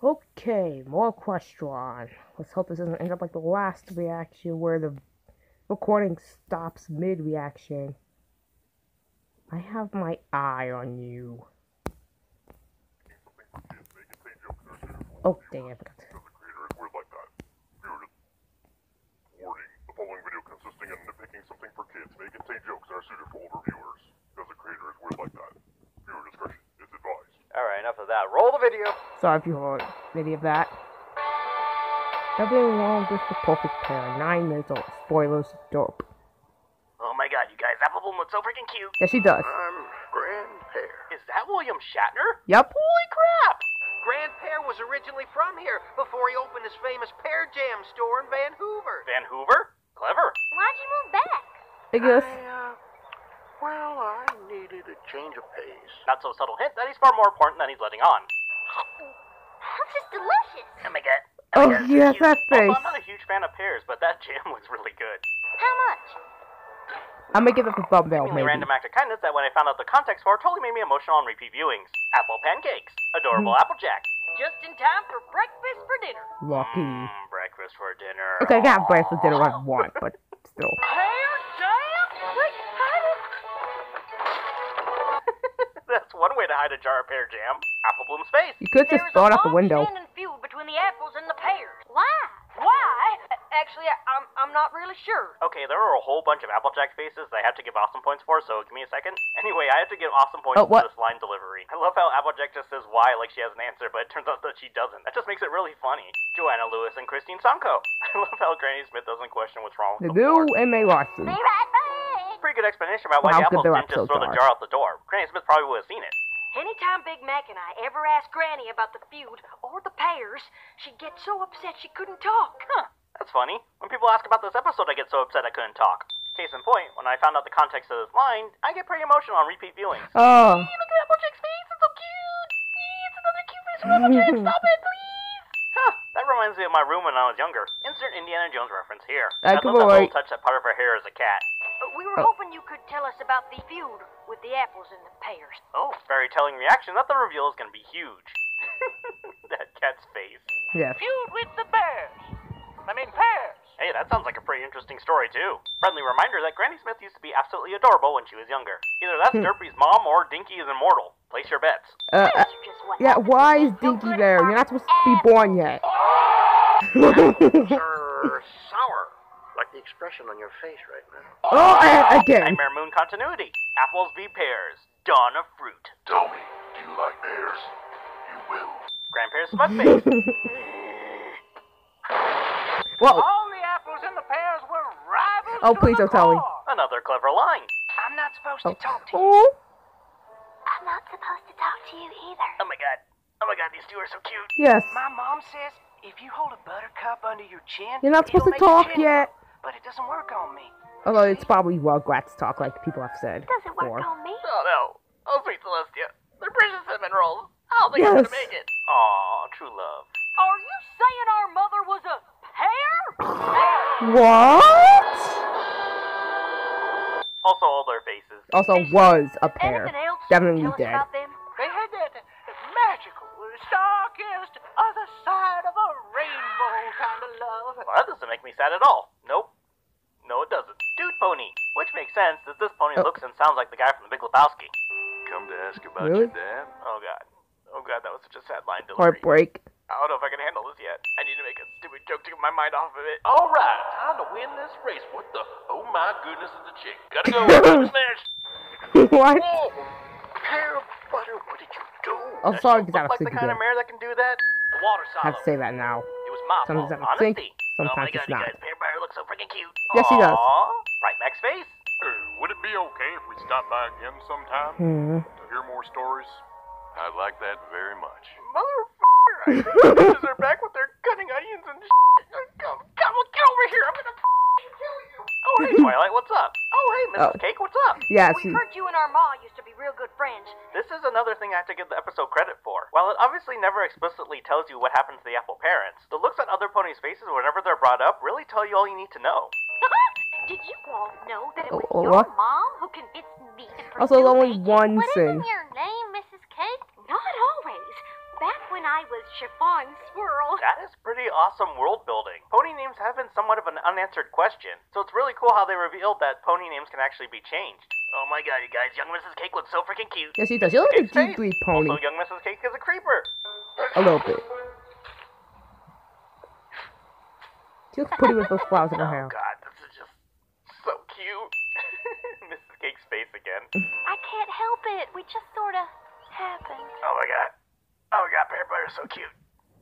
Okay, more equestron. Let's hope this doesn't end up like the last reaction where the recording stops mid-reaction. I have my eye on you. Oh, dang, I forgot to. Warning, the following video consisting of nitpicking something for kids may contain jokes that are suited for older viewers. Because the creator is weird like that. Viewer discretion is advised. Alright, enough of that. Roll the video! Sorry if you heard any of that. Nothing wrong with the perfect pair. 9 minutes old. Spoilers, dope. Oh my god, you guys, that bubble looks so freaking cute! Yes, she does. I'm Grand Pear. Is that William Shatner? Yep. Holy crap! Grand Pear was originally from here before he opened his famous Pear Jam store in Vancouver. Vancouver? Clever. Why'd you move back? I guess. I needed a change of pace. Not so subtle hint that he's far more important than he's letting on. This is delicious. Oh my god. Oh, yes, that face. Also, I'm not a huge fan of pears, but that jam looks really good. How much? I'm gonna give it a thumbnail, Seemingly maybe. random act of kindness that when I found out the context for totally made me emotional on repeat viewings. Apple pancakes. Adorable Applejack. Just in time for breakfast for dinner. Lucky. Breakfast for dinner. Okay, I can have breakfast for dinner if I want, but still. Pear jam? Wait, That's one way to hide a jar of pear jam. Apple Bloom's face. You could just throw it out the window. There's a long-standing feud between the apples and the pears. Why? Why? Actually, I'm not really sure. Okay, there were a whole bunch of Applejack faces that I had to give awesome points for, so give me a second. Anyway, I had to give awesome points for this line delivery. I love how Applejack just says why like she has an answer, but it turns out that she doesn't. That just makes it really funny. Joanna Lewis and Christine Samko. I love how Granny Smith doesn't question what's wrong with the new floor. M.A. Watson. Be right back. Pretty good explanation about why the apples didn't just throw the jar out the door. Granny Smith probably would have seen it. Anytime Big Mac and I ever asked Granny about the feud or the pears, she'd get so upset she couldn't talk. Huh. That's funny. When people ask about this episode, I get so upset I couldn't talk. Case in point, when I found out the context of this line, I get pretty emotional on repeat viewings. Oh. Hey, look at Applejack's face, it's so cute! It's another cute face from Applejack, stop it, please! Huh, that reminds me of my room when I was younger. Insert Indiana Jones reference here. I love that little touch that part of her hair as a cat. We were hoping you could tell us about the feud with the apples and the pears. Oh, very telling reaction that the reveal is going to be huge. That cat's face. Yes. Feud with the bears. Pears. Hey, that sounds like a pretty interesting story, too. Friendly reminder that Granny Smith used to be absolutely adorable when she was younger. Either that's Derpy's mom or Dinky is immortal. Place your bets. Yeah, why is Dinky there? You're not supposed to be born yet. Sour. Like the expression on your face right now. Oh, again. Nightmare Moon continuity. Apples v pears. Dawn of fruit. Tell me, do you like pears? You will. Grandpa's smug face. Whoa. All the apples and the pears were rivals. Oh, please don't tell me. Another clever line. I'm not supposed to talk to you. Oh. I'm not supposed to talk to you either. Oh my god. Oh my god, these two are so cute. Yes. My mom says if you hold a buttercup under your chin, You're not supposed to talk yet. But it doesn't work on me. Although it's probably Rugrats talk, like people have said. Doesn't work on me. Oh no. Oh sweet Celestia. They're precious cinnamon rolls. I don't think I'm gonna make it. Aw, true love. Are you saying our mother was a pear? What? Also, all their faces. Also was a pair. Anything else Definitely you can tell us dead. about them? They had that magical, star-kissed other side of a rainbow kind of love. Well, that doesn't make me sad at all. Nope. No, it doesn't. Dude pony. Which makes sense, as this pony looks and sounds like the guy from The Big Lebowski. Come to ask about Really? your dad? Oh god. Oh god, that was such a sad line delivery. Heartbreak. I don't know if I can handle this yet. I need to make a stupid joke to get my mind off of it. Alright, time to win this race. What the? Oh my goodness, it's a chick. Gotta go. Smash. What? Whoa! Pear butter, what did you do? Oh, sorry, because I Look was like the kind of mayor that can do that? The water I have to say that now. It was my Sometimes fault. I think, Honesty. sometimes oh my god, it's not. You guys, Pear Butter looks so freaking cute. Yes, he does. Right, Mac's face. Would it be okay if we stop by again sometime to hear more stories? I'd like that very much. Motherfucker, I think the bitches are back with their cutting onions and shit. Come, get over here. I'm gonna kill you. Oh, hey, Twilight, what's up? Oh, hey, Mrs. Cake, what's up? Yeah, We heard you and our ma used to be real good friends. This is another thing I have to give the episode credit for. While it obviously never explicitly tells you what happened to the apple parents, the looks on other ponies' faces whenever they're brought up really tell you all you need to know. Did you all know that it was Oh, your what? mom who convinced me to pursue Also, only baking? one What sin. isn't your name, Mrs. Cake? Not always. Back when I was chiffon swirl. That is pretty awesome world building. Pony names have been somewhat of an unanswered question, so it's really cool how they revealed that pony names can actually be changed. Oh my god, you guys, young Mrs. Cake looks so freaking cute. Yes, he does. He looks like a Cake's deep face. pony. Also, young Mrs. Cake is a creeper. A little bit. She looks pretty with those flowers in her hair. Oh god, this is just so cute. Mrs. Cake's face again. I can't help it. We just sort of happened. Oh my god. Oh my god, Pear Butter's so cute.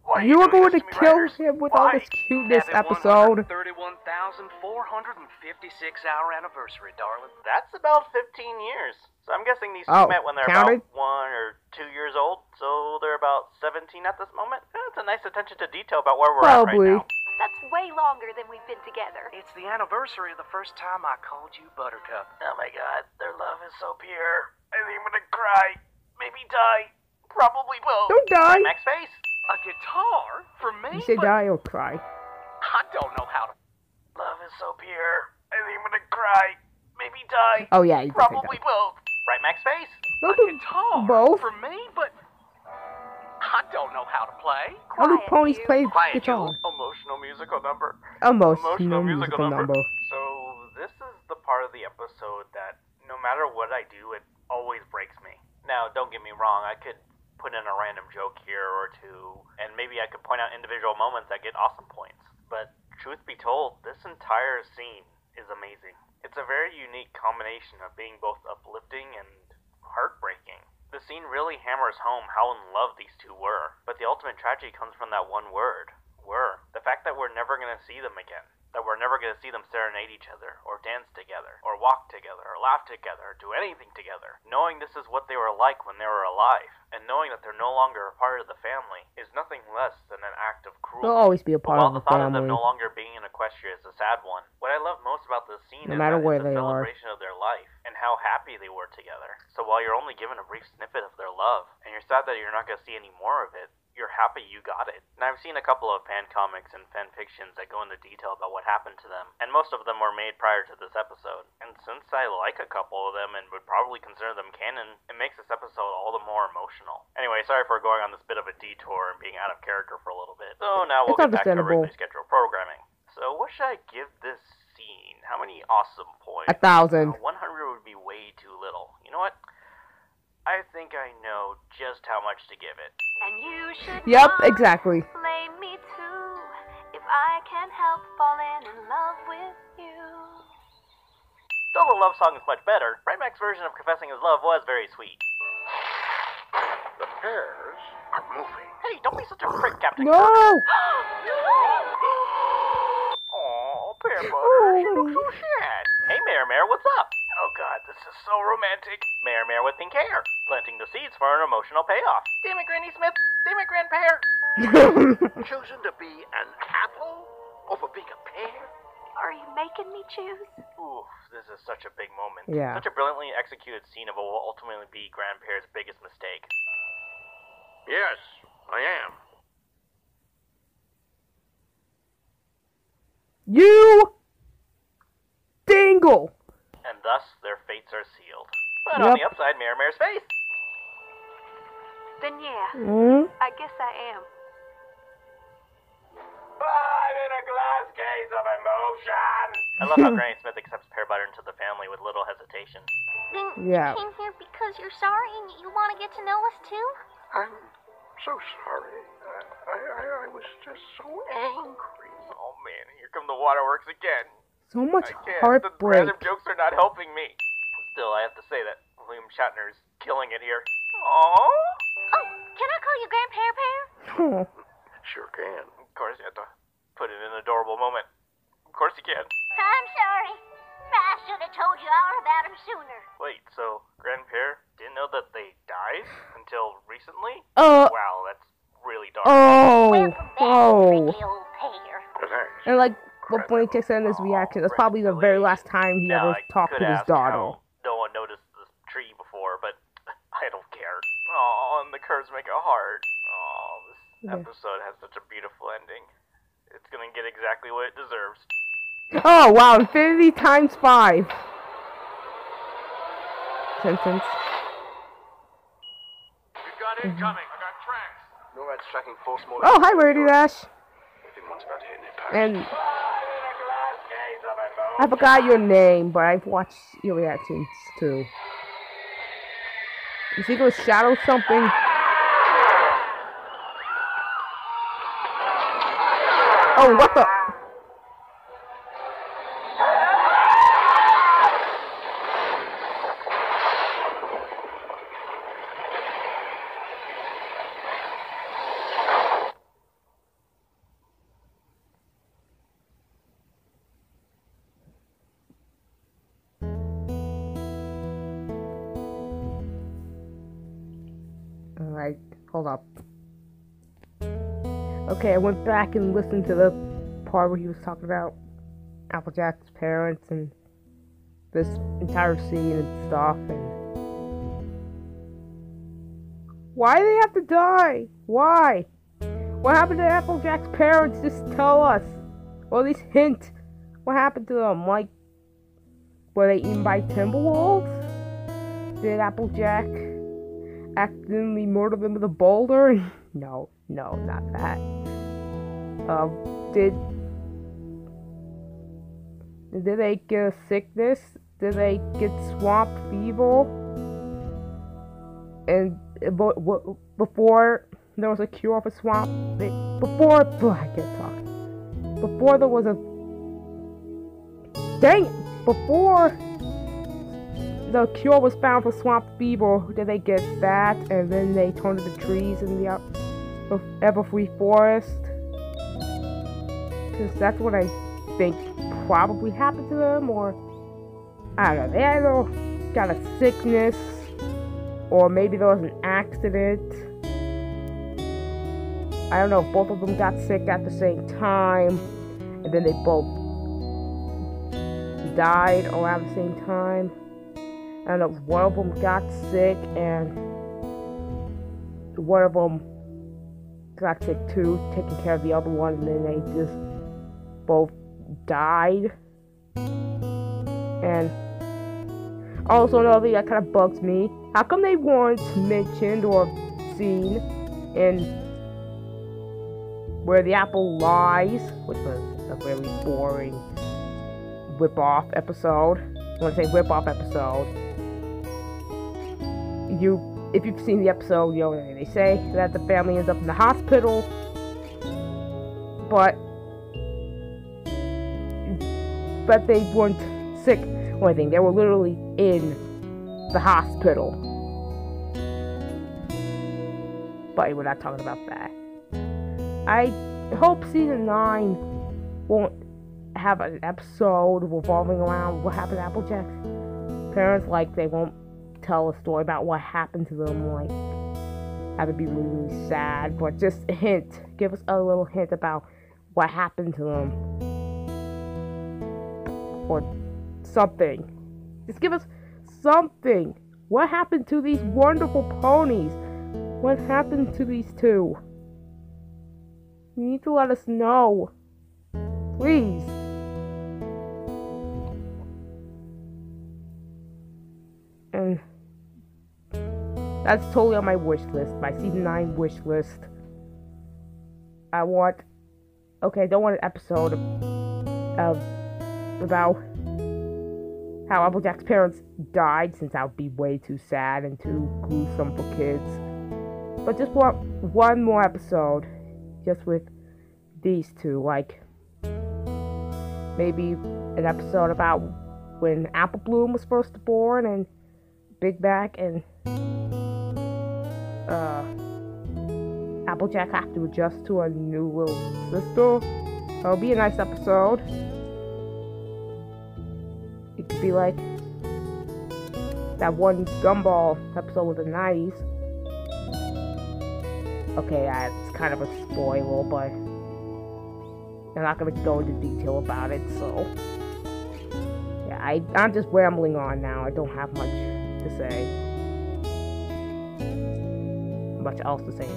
Why are You were doing going to this me, kill writers? him with all Why? this cuteness episode. 31,456-hour anniversary, darling. That's about 15 years. So I'm guessing these two Oh, met when they're counted? about 1 or 2 years old. So they're about 17 at this moment. That's a nice attention to detail about where we're Probably. at right now. That's way longer than we've been together. It's the anniversary of the first time I called you Buttercup. Oh my god, their love is so pure. I think I'm gonna cry. Maybe die. Probably both. Don't die. Max face. A guitar? For me? You say But die or cry. I don't know how to... Love is so pure. I think I'm gonna cry. Maybe die. Oh yeah, you can say Probably die. both. Right, Max face? Don't A do guitar? both. For me? But I don't know how to play. How do Quiet, ponies you. play Quiet, guitar? Emotional musical number. Emotional musical number. So this is the part of the episode that no matter what I do, it always breaks me. Now, don't get me wrong, I could put in a random joke here or two, and maybe I could point out individual moments that get awesome points. But truth be told, this entire scene is amazing. It's a very unique combination of being both uplifting and heartbreaking. The scene really hammers home how in love these two were, but the ultimate tragedy comes from that one word, were. The fact that we're never going to see them again. That we're never going to see them serenade each other, or dance together, or walk together, or laugh together, or do anything together. Knowing this is what they were like when they were alive, and knowing that they're no longer a part of the family, is nothing less than an act of cruelty. They'll always be a But part while of the the thought of them family. no longer being in Equestria is a sad one, what I love most about this scene No is matter that where it's a they are. celebration of their life, and how happy they were together. So while you're only given a brief snippet of their love, and you're sad that you're not going to see any more of it, you're happy you got it. And I've seen a couple of fan comics and fan fictions that go into detail about what happened to them, and most of them were made prior to this episode. And since I like a couple of them and would probably consider them canon, it makes this episode all the more emotional. Anyway, sorry for going on this bit of a detour and being out of character for a little bit. So now we'll It's get back to understandable. regularly scheduled programming. So what should I give this scene? How many awesome points? 1,000. 100 would be way too little. You know what? I think I know just how much to give it. And you should Yep, not exactly. blame me too if I can't help falling in love with you. Though the love song is much better, Brightmack's version of confessing his love was very sweet. The pears are moving. Hey, don't be such a prick, Captain No! Kirk. Aw, Pear Butter, she looks so sad. Hey, Mare, what's up? Oh god, this is so romantic. Mare with pink hair, planting the seeds for an emotional payoff. Damn it, Granny Smith. Damn it, Grandpear. Choosing to be an apple over being a pear? Are you making me choose? Ooh, this is such a big moment. Yeah. Such a brilliantly executed scene of what will ultimately be Grandpear's biggest mistake. Yes, I am. You dingle! And thus, their fates are sealed. But on the upside, Mare's face. Then yeah, Mm? I guess I am. I'm in a glass case of emotion. I love how Granny Smith accepts Pear Butter into the family with little hesitation. Then Yeah. you came here because you're sorry and you want to get to know us too? I'm so sorry. I was just so angry. Oh man, here come the waterworks again. So much I can't. The heartbreak. random jokes are not helping me. Still, I have to say that William Shatner's killing it here. Aww. Oh, can I call you Grandpa Pear? Sure can. Of course, you have to put it in an adorable moment. Of course you can. I'm sorry. I should have told you all about him sooner. Wait, so Grandpear didn't know that they died until recently? Oh. Wow, that's really dark. Welcome back, Oh. pretty old pear. Thanks. And like what Bonnie Chick said in this reaction, that's probably the very last time he Now, ever talked could to his ask daughter. how no one noticed this tree before, but I don't care. Oh, and the curves make it hard. Oh, this Yeah. episode has such a beautiful ending. It's gonna get exactly what it deserves. Oh wow, infinity times 5. Sentence. We've got incoming. I got tracks. NORAD's tracking 4 small... Oh, hi, Rady Dash. Everyone's about to hit an impact. And I forgot your name, but I've watched your reactions too. Is he gonna shadow something? Oh, what the? Alright, hold up. Okay, I went back and listened to the part where he was talking about Applejack's parents and this entire scene and stuff, and why do they have to die? Why? What happened to Applejack's parents? Just tell us. Or at least hint. What happened to them? Like, were they eaten by Timberwolves? Did Applejack accidentally murder them with a boulder? No, not that. Did they get a sickness? Did they get swamp fever? And before there was a cure for swamp, before there was a before the cure was found for swamp fever, did they get that and then they turned into trees in the Everfree Forest? Because that's what I think probably happened to them, or I don't know, they either got a sickness, or maybe there was an accident. I don't know if both of them got sick at the same time, and then they both died around the same time. I don't know if one of them got sick and one of them got sick too, taking care of the other one, and then they just both died. And also another thing that kind of bugs me, how come they weren't mentioned or seen in Where the Apple Lies, which was a really boring whip-off episode. When I say whip-off episode, if you've seen the episode, you know, they say that the family ends up in the hospital, but they weren't sick or anything. They were literally in the hospital. But we're not talking about that. I hope season 9 won't have an episode revolving around what happened to Applejack's parents. Like, they won't tell a story about what happened to them, like, have it be really, really sad, but just a hint. Give us a little hint about what happened to them. Or something. Just give us something. What happened to these wonderful ponies? What happened to these two? You need to let us know. Please. And that's totally on my wish list, my season 9 wish list. I don't want an episode about how Applejack's parents died, since that would be way too sad and too gruesome for kids. But just want one more episode, just with these two, like maybe an episode about when Apple Bloom was first born and Big Mac and Applejack have to adjust to a new little sister. That'll be a nice episode. It could be like that one Gumball episode with the 90s. Okay, it's kind of a spoiler, but I'm not going to go into detail about it, so yeah, I'm just rambling on now. I don't have much to say. Much else to say.